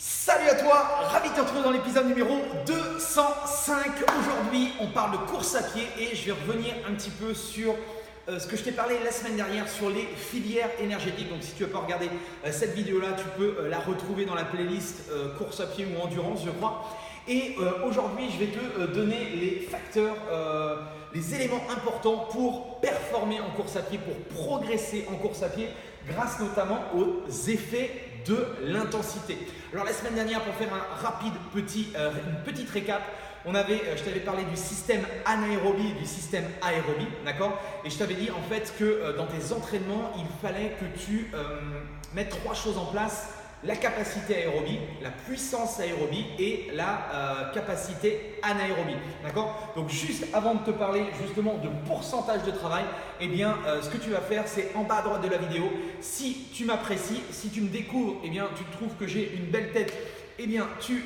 Salut à toi, ravi de te retrouver dans l'épisode numéro 205. Aujourd'hui, on parle de course à pied et je vais revenir un petit peu sur ce que je t'ai parlé la semaine dernière sur les filières énergétiques. Donc si tu n'as pas regardé cette vidéo-là, tu peux la retrouver dans la playlist course à pied ou endurance, je crois. Et aujourd'hui, je vais te donner les facteurs, les éléments importants pour performer en course à pied, pour progresser en course à pied, grâce notamment aux effets de l'intensité. Alors la semaine dernière, pour faire une petite récap, je t'avais parlé du système anaérobie et du système aérobie, d'accord? Et je t'avais dit en fait que dans tes entraînements, il fallait que tu mettes trois choses en place: la capacité aérobie, la puissance aérobie et la capacité anaérobie, d'accord? Donc juste avant de te parler justement de pourcentage de travail, eh bien ce que tu vas faire, c'est en bas à droite de la vidéo. Si tu m'apprécies, si tu me découvres, eh bien tu trouves que j'ai une belle tête, eh bien tu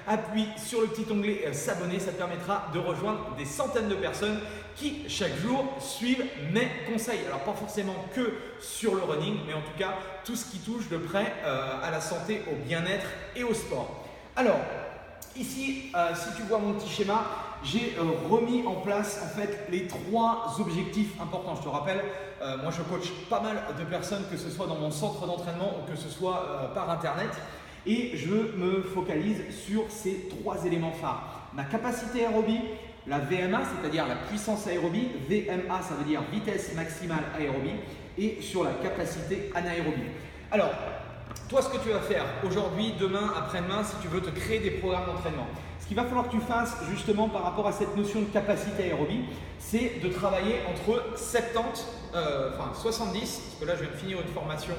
appuies sur le petit onglet s'abonner. Ça te permettra de rejoindre des centaines de personnes qui chaque jour suivent mes conseils. Alors pas forcément que sur le running, mais en tout cas tout ce qui touche de près à la santé, au bien-être et au sport. Alors ici, si tu vois mon petit schéma, j'ai remis en place en fait les trois objectifs importants. Je te rappelle, moi je coach pas mal de personnes, que ce soit dans mon centre d'entraînement ou que ce soit par internet. Et je me focalise sur ces trois éléments phares: ma capacité aérobie, la VMA, c'est-à-dire la puissance aérobie, VMA ça veut dire vitesse maximale aérobie, et sur la capacité anaérobie. Alors, toi ce que tu vas faire aujourd'hui, demain, après-demain, si tu veux te créer des programmes d'entraînement, ce qu'il va falloir que tu fasses justement par rapport à cette notion de capacité aérobie, c'est de travailler entre 70, 70, parce que là je viens de finir une formation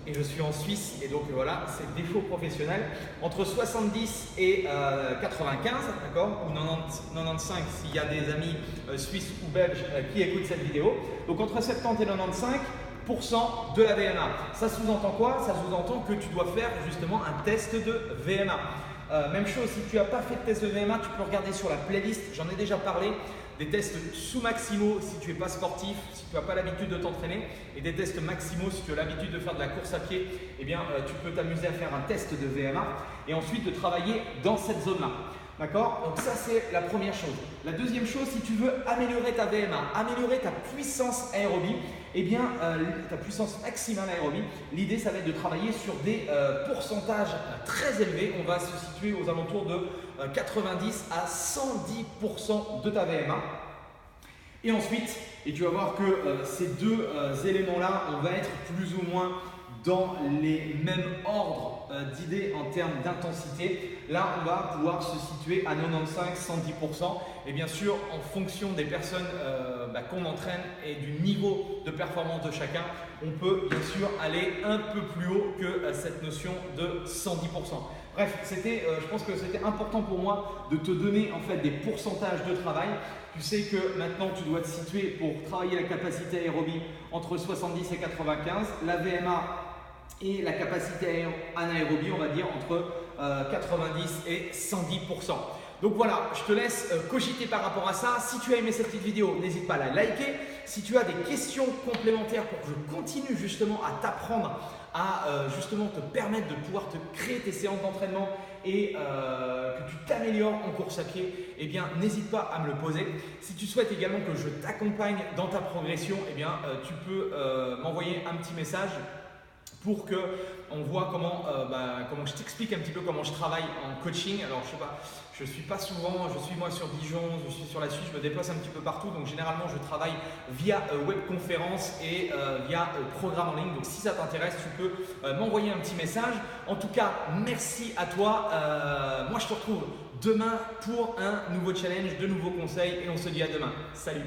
et je suis en Suisse, et donc voilà, c'est défaut professionnel, entre 70 et 95, d'accord, ou 95 s'il y a des amis suisses ou belges qui écoutent cette vidéo. Donc entre 70 et 95% de la VMA. Ça sous-entend quoi? Ça sous-entend que tu dois faire justement un test de VMA. Même chose, si tu n'as pas fait de test de VMA, tu peux regarder sur la playlist, j'en ai déjà parlé. Des tests sous-maximaux si tu n'es pas sportif, si tu n'as pas l'habitude de t'entraîner, et des tests maximaux si tu as l'habitude de faire de la course à pied. Eh bien, tu peux t'amuser à faire un test de VMA et ensuite de travailler dans cette zone-là. D'accord? Donc ça, c'est la première chose. La deuxième chose, si tu veux améliorer ta VMA, améliorer ta puissance aérobie, eh bien, ta puissance maximale aérobie, l'idée, ça va être de travailler sur des pourcentages très élevés. On va se situer aux alentours de 90 à 110% de ta VMA. Et ensuite, et tu vas voir que ces deux éléments-là, on va être plus ou moins dans les mêmes ordres d'idées en termes d'intensité. Là, on va pouvoir se situer à 95-110%. Et bien sûr, en fonction des personnes qu'on entraîne et du niveau de performance de chacun, on peut bien sûr aller un peu plus haut que cette notion de 110%. Bref, je pense que c'était important pour moi de te donner en fait des pourcentages de travail. Tu sais que maintenant tu dois te situer pour travailler la capacité aérobie entre 70 et 95, la VMA et la capacité anaérobie, on va dire entre 90 et 110%. Donc voilà, je te laisse cogiter par rapport à ça. Si tu as aimé cette petite vidéo, n'hésite pas à la liker. Si tu as des questions complémentaires pour que je continue justement à t'apprendre, à justement te permettre de pouvoir te créer tes séances d'entraînement et que tu t'améliores en course à pied, eh bien n'hésite pas à me le poser. Si tu souhaites également que je t'accompagne dans ta progression, eh bien tu peux m'envoyer un petit message pour que on voit comment je t'explique un petit peu comment je travaille en coaching. Alors je sais pas, je suis pas souvent, je suis moi sur Dijon, je suis sur la Suisse, je me déplace un petit peu partout, donc généralement je travaille via webconférence et via programme en ligne. Donc si ça t'intéresse, tu peux m'envoyer un petit message. En tout cas, merci à toi. Moi je te retrouve demain pour un nouveau challenge, de nouveaux conseils, et on se dit à demain. Salut!